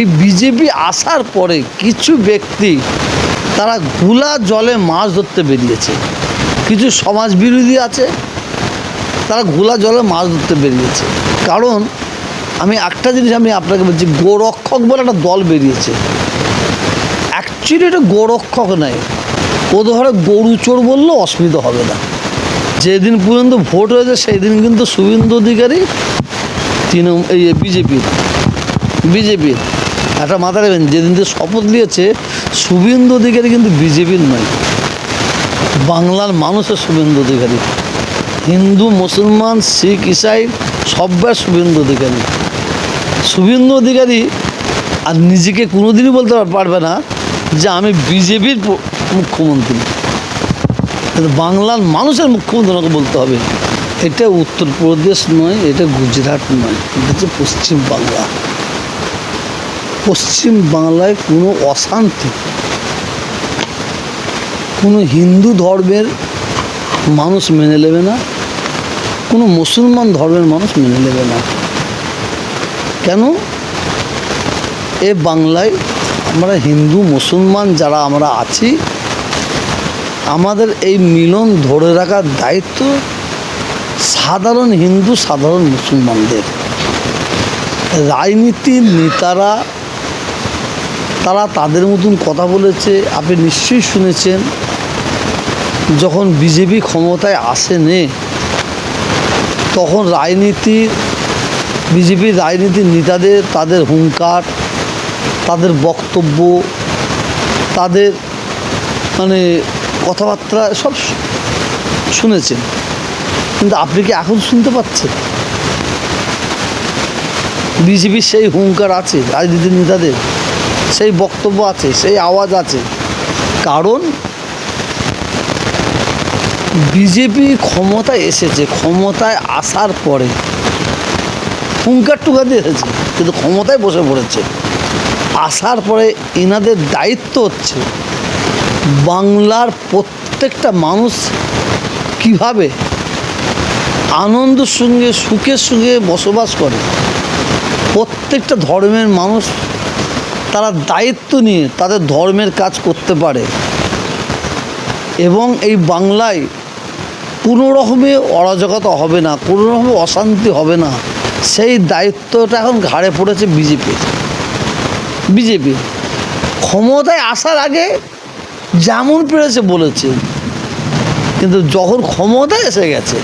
এই বিজেপি আসার পরে কিছু ব্যক্তি তারা ঘোলা জলে মাছ ধরতে বেরিয়েছে। কিছু সমাজ বিরোধী আছে, তারা ঘোলা জলে মাছ ধরতে বেরিয়েছে। কারণ আমি একটা জিনিস আপনাকে বলছি, গোরক্ষক বলে একটা দল বেরিয়েছে। অ্যাকচুয়ালি এটা গোরক্ষক নয়, ও ধরে গরু চোর বললেও অসুবিধা হবে না। যেদিন পর্যন্ত ভোট হয়েছে সেই দিন কিন্তু শুভেন্দু অধিকারী এই বিজেপির একটা মাথায় রাখবেন, যেদিন থেকে শপথ নিয়েছে শুভেন্দু অধিকারী কিন্তু বিজেপির নয়, বাংলার মানুষের শুভেন্দু অধিকারী। হিন্দু, মুসলমান, শিখ, ইসাই সব্বার শুভেন্দু অধিকারী আর নিজেকে কোনোদিনই বলতে পারবে না যে আমি বিজেপির মুখ্যমন্ত্রী, কিন্তু বাংলার মানুষের মুখ্যমন্ত্রী ওনাকে বলতে হবে। এটা উত্তরপ্রদেশ নয়, এটা গুজরাট নয়, এটা হচ্ছে পশ্চিমবাংলা। পশ্চিমবাংলায় কোনো অশান্তি, কোনো হিন্দু ধর্মের মানুষ মেনে নেবে না, কোনো মুসলমান ধর্মের মানুষ মেনে নেবে না। কেন? এ বাংলায় আমরা হিন্দু মুসলমান যারা আমরা আছি, আমাদের এই মিলন ধরে রাখার দায়িত্ব সাধারণ হিন্দু সাধারণ মুসলমানদের। রাজনীতির নেতারা তারা তাদের মতন কথা বলেছে। আপনি নিশ্চয়ই শুনেছেন, যখন বিজেপি ক্ষমতায় আসেনি তখন বিজেপির রাজনীতির নেতাদের তাদের হুঙ্কার, তাদের বক্তব্য, তাদের কথাবার্তা সব শুনেছেন। কিন্তু আপনি কি এখন শুনতে পাচ্ছেন? বিজেপির সেই হুঙ্কার আছে, রাজনীতির নেতাদের সেই বক্তব্য আছে, সেই আওয়াজ আছে। কারণ বিজেপি ক্ষমতায় এসেছে, ক্ষমতায় আসার পরে হুঙ্কার টুকা দিয়ে এসেছে, কিন্তু ক্ষমতায় বসে পড়েছে। আসার পরে এনাদের দায়িত্ব হচ্ছে বাংলার প্রত্যেকটা মানুষ কিভাবে আনন্দের সঙ্গে সুখের সঙ্গে বসবাস করে। প্রত্যেকটা ধর্মের মানুষ তারা দায়িত্ব নিয়ে তাদের ধর্মের কাজ করতে পারে এবং এই বাংলায় কোনো রকমের অরাজকতা হবে না, কোনো রকমের অশান্তি হবে না, সেই দায়িত্বটা এখন ঘাড়ে পড়েছে বিজেপি। ক্ষমতায় আসার আগে যেমন পেরেছে বলেছে, কিন্তু যখন ক্ষমতায় এসে গেছে,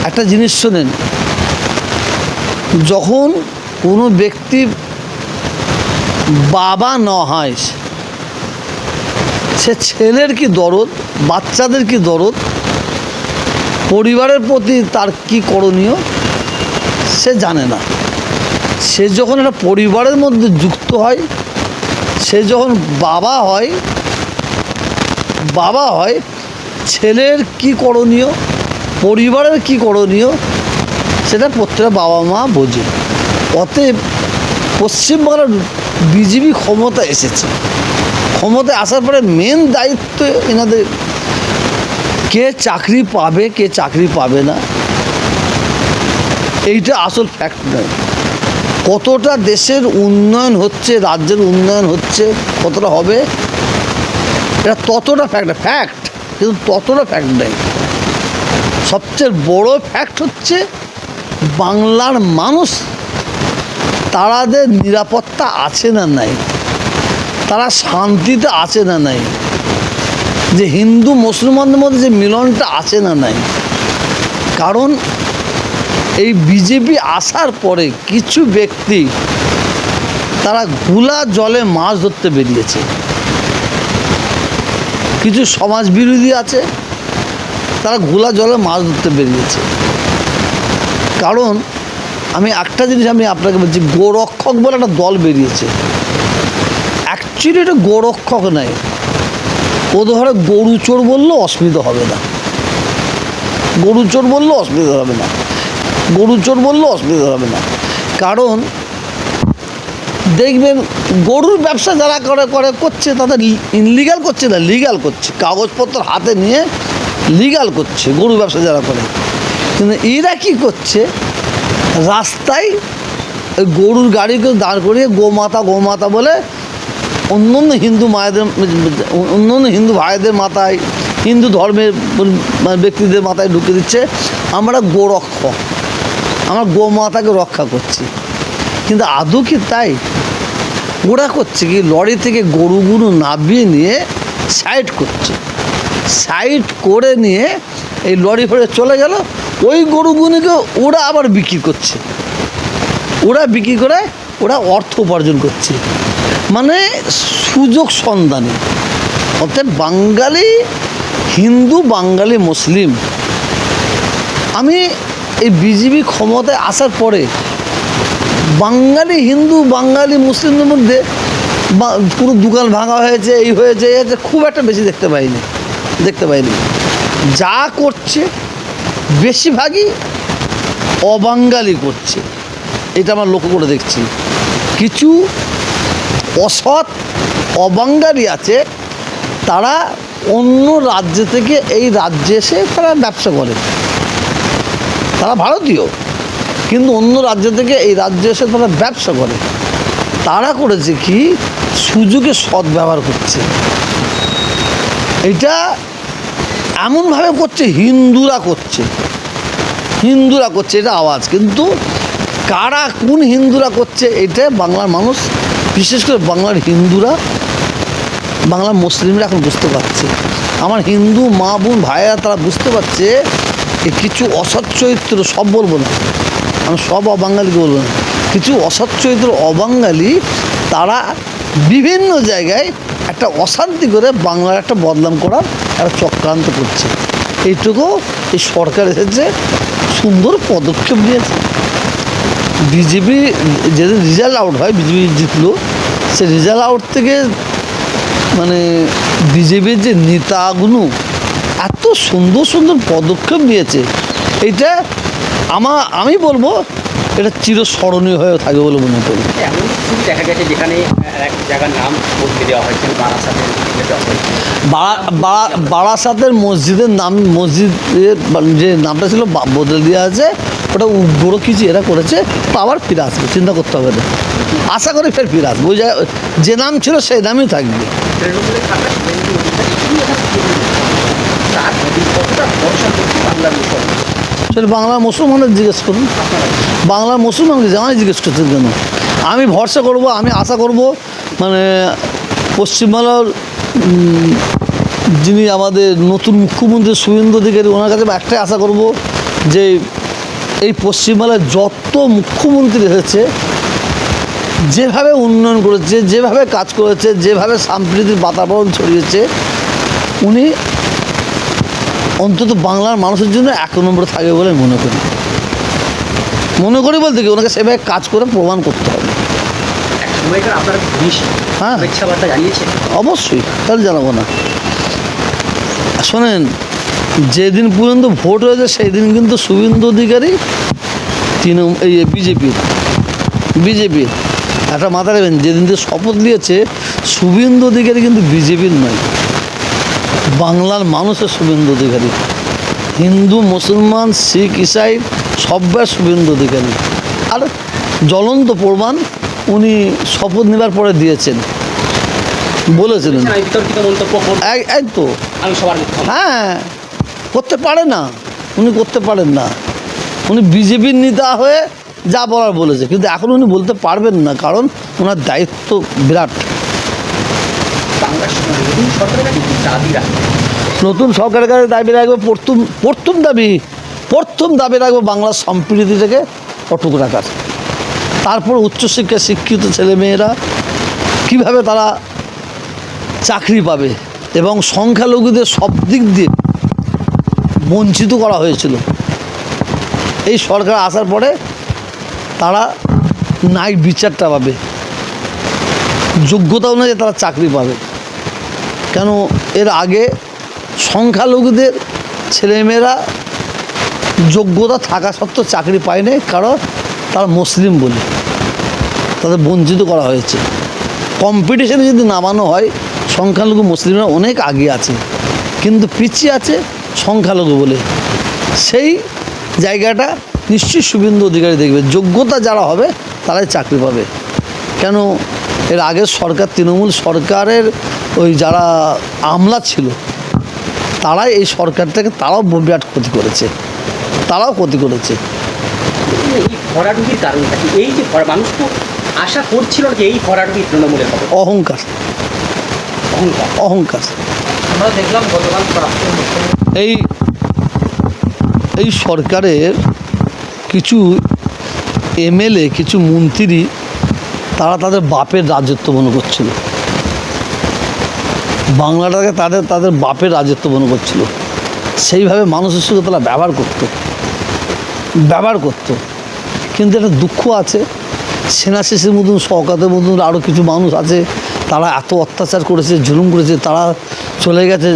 একটা জিনিস শোনেন, যখন কোনো ব্যক্তি বাবা না হয়, সে ছেলের কি দরদ, বাচ্চাদের কি দরদ, পরিবারের প্রতি তার কি করণীয় সে জানে না। সে যখন একটা পরিবারের মধ্যে যুক্ত হয়, সে যখন বাবা হয়, ছেলের কি করণীয়, পরিবারের কি করণীয়, সেটা প্রত্যেকটা বাবা মা বোঝে। অতএব পশ্চিমবাংলার বিজেপি ক্ষমতা এসেছে, ক্ষমতায় আসার পরে মেন দায়িত্ব এনাদের, কে চাকরি পাবে কে চাকরি পাবে না এইটা আসল ফ্যাক্ট নয়। কতটা দেশের উন্নয়ন হচ্ছে, রাজ্যের উন্নয়ন হচ্ছে, কতটা হবে, এটা ততটা ফ্যাক্ট, কিন্তু ততটা ফ্যাক্ট নেই। সবচেয়ে বড় ফ্যাক্ট হচ্ছে বাংলার মানুষ তাদের নিরাপত্তা আছে না নাই, তারা শান্তিতে আছে না নাই, যে হিন্দু মুসলমানদের মধ্যে যে মিলনটা আছে না নাই। কারণ এই বিজেপি আসার পরে কিছু ব্যক্তি তারা ঘোলা জলে মাছ ধরতে বেরিয়েছে। কিছু সমাজ বিরোধী আছে, তারা ঘোলা জলে মাছ ধরতে বেরিয়েছে। কারণ আমি একটা জিনিস আপনাকে বলছি, গোরক্ষক বলে একটা দল বেরিয়েছে। অ্যাকচুয়ালি এটা গোরক্ষক নয়, ও ধরে গরু চোর বললেও অসুবিধা হবে না, গরু চোর বললেও অসুবিধা হবে না। কারণ দেখবেন গরুর ব্যবসা যারা করছে তাদের ইনলিগাল করছে না, লিগাল করছে, কাগজপত্র হাতে নিয়ে লিগাল করছে গরু ব্যবসা যারা করে। কিন্তু এরা কী করছে, রাস্তায় ওই গরুর গাড়িকে দাঁড় করিয়ে গোমাতা গোমাতা বলে অন্য অন্য হিন্দু মায়েদের, অন্য অন্য হিন্দু ভাইদের মাথায়, হিন্দু ধর্মের মানে ব্যক্তিদের মাথায় ঢুকে দিচ্ছে আমরা গোরক্ষক, আমরা গোমাতাকে রক্ষা করছি। কিন্তু আদৌ কি তাই? ওরা করছে কি, লরি থেকে গরুগুলো নামিয়ে নিয়ে সাইড করছে, সাইড করে নিয়ে এই লরি ফেরে চলে গেল, ওই গরুগুলোকে ওরা আবার বিক্রি করছে, ওরা বিক্রি করে ওরা অর্থ উপার্জন করছে, মানে সুযোগ সন্ধানী। অর্থাৎ বাঙালি হিন্দু, বাঙালি মুসলিম। আমি এই বিজেপি ক্ষমতায় আসার পরে বাঙালি হিন্দু, বাঙালি মুসলিমদের মধ্যে কোনো দোকান ভাঙা হয়েছে, এই হয়েছে, এই হয়েছে, খুব একটা বেশি দেখতে পাইনি। যা করছে বেশিরভাগই অবাঙালি করছে, এটা আমরা লক্ষ্য করে দেখছি। কিছু অসৎ অবাঙালি আছে, তারা অন্য রাজ্য থেকে এই রাজ্যে এসে তারা ব্যবসা করে, তারা ভারতীয় কিন্তু অন্য রাজ্য থেকে এই রাজ্যে এসে তারা ব্যবসা করে। তারা করেছে কি, সুযোগে সদ্ব্যবহার করছে। এটা এমনভাবে করছে হিন্দুরা করছে এটা আওয়াজ, কিন্তু কারা কোন হিন্দুরা করছে এটা বাংলার মানুষ, বিশেষ করে বাংলার হিন্দুরা, বাংলার মুসলিমরা এখন বুঝতে পারছে। আমার হিন্দু মা বোন ভাইয়েরা তারা বুঝতে পারছে যে কিছু অসৎ চরিত্র, সব বলবো না, আমি সব অবাঙালিকে বলবো না, কিছু অসৎ চরিত্র অবাঙালি তারা বিভিন্ন জায়গায় একটা অশান্তি করে বাংলার একটা বদনাম করার একটা চক্রান্ত করছে। এইটুকু এই সরকার এসেছে, সুন্দর পদক্ষেপ নিয়েছে। বিজেপি যেদিন রেজাল্ট আউট হয়, বিজেপি জিতলো, সে রেজাল্ট আউট থেকে মানে বিজেপির যে নেতাগুলো এত সুন্দর সুন্দর পদক্ষেপ নিয়েছে, এটা আমি বলবো এটা চিরস্মরণীয় হয়ে থাকবে বলে মনে করি। এমন কিছু দেখা গেছে যেখানে এক জায়গার নাম বদলে দেওয়া হয়েছে, বারাসাতের মসজিদের নাম, মসজিদের যে নামটা ছিল বদলে দেওয়া আছে, ওটা বড় কিছু এরা করেছে, তো আবার ফিরে আসবে, চিন্তা করতে হবে না, আশা করি ফিরে আসবে। ওই জায়গায় যে নাম ছিল সেই নামই থাকবে। সেটা বাংলার মুসলমানের জিজ্ঞেস করুন, বাংলার মুসলমানকে জামাই জিজ্ঞেস করছেন কেন? আমি ভরসা করব, আমি আশা করব, মানে পশ্চিমবাংলার যিনি আমাদের নতুন মুখ্যমন্ত্রী শুভেন্দু অধিকারী, ওনার কাছে একটাই আশা করব যে এই পশ্চিমবাংলার যত মুখ্যমন্ত্রী হয়েছে, যেভাবে উন্নয়ন করেছে, যেভাবে কাজ করেছে, যেভাবে সাম্প্রতিক বাতাবরণ ছড়িয়েছে, উনি অন্তত বাংলার মানুষের জন্য 1 নম্বরে থাকবে বলে মনে করি বলতে কি ওনাকে সেভাবে কাজ করে প্রমাণ করতে হবে। হ্যাঁ, অবশ্যই, তাহলে জানাবো না। শোনেন, যেদিন পর্যন্ত ভোট হয়েছে সেই দিন কিন্তু শুভেন্দু অধিকারী এই বিজেপির একটা মাথা রাখবেন, যেদিন যে শপথ নিয়েছে শুভেন্দু অধিকারী কিন্তু বিজেপির নয়, বাংলার মানুষের শুভেন্দু অধিকারী। হিন্দু, মুসলমান, শিখ, ইসাই সব্বার শুভেন্দু অধিকারী। আর জ্বলন্ত প্রমাণ উনি শপথ নেবার পরে দিয়েছেন, বলেছিলেন। এই তো, হ্যাঁ, করতে পারে না, উনি করতে পারেন না। উনি বিজেপির নেতা হয়ে যা বলার বলেছে, কিন্তু এখন উনি বলতে পারবেন না, কারণ ওনার দায়িত্ব বিরাট। নতুন সরকারের কাছে দাবি রাখবে, প্রথম দাবি রাখবে বাংলার সম্প্রীতিটাকে অটুট রাখার। তারপর উচ্চশিক্ষায় শিক্ষিত ছেলেমেয়েরা কীভাবে তারা চাকরি পাবে, এবং সংখ্যালঘুদের সব দিক দিয়ে বঞ্চিত করা হয়েছিল। এই সরকার আসার পরে তারা ন্যায় বিচারটা পাবে, যোগ্যতা অনুযায়ী তারা চাকরি পাবে। কেন এর আগে সংখ্যালঘুদের ছেলেমেয়েরা যোগ্যতা থাকা সত্ত্বেও চাকরি পায়নি, কারণ তারা মুসলিম বলে তাদের বঞ্চিত করা হয়েছে। কম্পিটিশনে যদি নামানো হয়, সংখ্যালঘু মুসলিমরা অনেক আগে আছে, কিন্তু পিছিয়ে আছে সংখ্যালঘু বলে। সেই জায়গাটা নিশ্চয়ই শুভেন্দু অধিকারী দেখবে, যোগ্যতা যারা হবে তারাই চাকরি পাবে। কেন, এর আগের সরকার, তৃণমূল সরকারের ওই যারা আমলা ছিল তারাই এই সরকারটাকে, তারাও বিরাট ক্ষতি করেছে, তারাও ক্ষতি করেছে। এই ভরাডুবির কারণটা কি? এই যে মানুষ তো আশা করছিল যে এই ভরাডুবি তৃণমূলের হবে। অহংকার, অহংকার। অহংকার। আমরা দেখলাম গতকাল প্রাক্তন মুখ্যমন্ত্রী এই সরকারের কিছু এমএলএ, কিছু মন্ত্রী, তারা তাদের বাপের রাজত্ব মনে করছিল, বাংলাটাকে তাদের বাপের রাজত্ব মনে করছিল। সেইভাবে মানুষের সঙ্গে তারা ব্যবহার করতো। কিন্তু একটা দুঃখ আছে, সেনাশিসের মতন, শওকতের মতন আরও কিছু মানুষ আছে, তারা এত অত্যাচার করেছে, জুলুম করেছে, তারা চলে গেছে।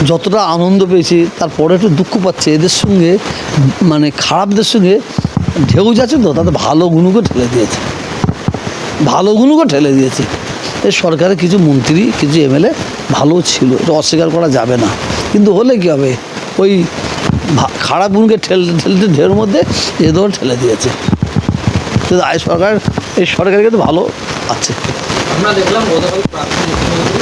যতটা আনন্দ পেয়েছি তারপরে একটু দুঃখ পাচ্ছে, এদের সঙ্গে মানে খারাপদের সঙ্গে ঢেউ যাচ্ছে তো, তাদের ভালো গুণকে ঠেলে দিয়েছে। এই সরকারের কিছু মন্ত্রী, কিছু এমএলএ ভালো ছিল, এটা অস্বীকার করা যাবে না। কিন্তু হলে কী হবে, ওই খারাপ গুণকে ঠেলতে ঢেউর মধ্যে এদের ঠেলে দিয়েছে। কিন্তু এই সরকার কিন্তু ভালো আছে। আমরা দেখলাম গতকাল প্রাক্তন মুখ্যমন্ত্রী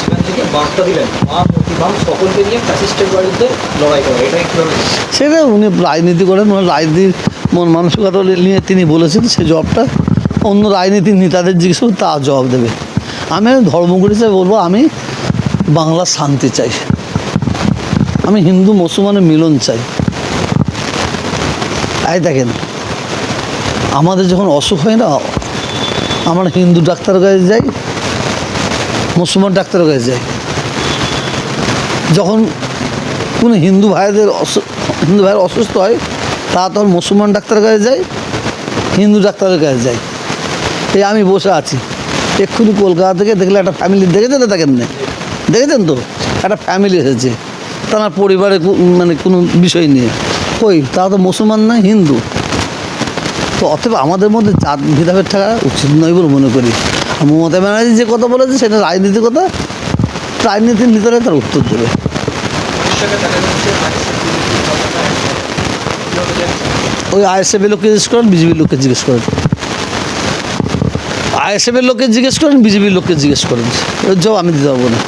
সেখান থেকে বার্তা দিলেন, মা প্রতিভাম সকলকে নিয়ে ফ্যাসিস্টের বিরুদ্ধে লড়াই করে। এটা কীভাবে? সেটা উনি রাজনীতি করেন, রাজনীতির মন মানসিকতা নিয়ে তিনি বলেছেন, সে জবাবটা অন্য রাজনীতির নেতাদের জিজ্ঞেস করুন, তা জবাব দেবে। আমি ধর্মগুরু হিসেবে বলবো, আমি বাংলার শান্তি চাই, আমি হিন্দু মুসলমানের মিলন চাই। এই দেখেন, আমাদের যখন অসুখ হয় না, আমরা হিন্দু ডাক্তারের কাছে যাই, মুসলমান ডাক্তারের কাছে যাই। যখন কোনো হিন্দু ভাইয়ের অসুস্থ হয়, তা তখন মুসলমান ডাক্তারের কাছে যাই, হিন্দু ডাক্তারের কাছে যাই। এই আমি বসে আছি, এক্ষুনি কলকাতা থেকে দেখলে একটা ফ্যামিলি, দেখেছেন তো একটা ফ্যামিলি এসেছে, তার পরিবারে মানে কোনো বিষয় নিয়ে, কই তারা তো মুসলমান না, হিন্দু। তো অতএব আমাদের মধ্যে জাত ভেদাভেদ থাকা উচিত নয় বলে মনে করি। আর মমতা ব্যানার্জি যে কথা বলেছে সেটা রাজনীতির কথা, রাজনীতির ভিতরে তার উত্তর দেবে। ওই আইএসএফের লোককে জিজ্ঞেস করেন, বিজেপির লোককে জিজ্ঞেস করেন, আইএসএফের লোককে জিজ্ঞেস করেন, বিজেপির লোককে জিজ্ঞেস করেন, ওর জবাব আমি দিতে পারবো না।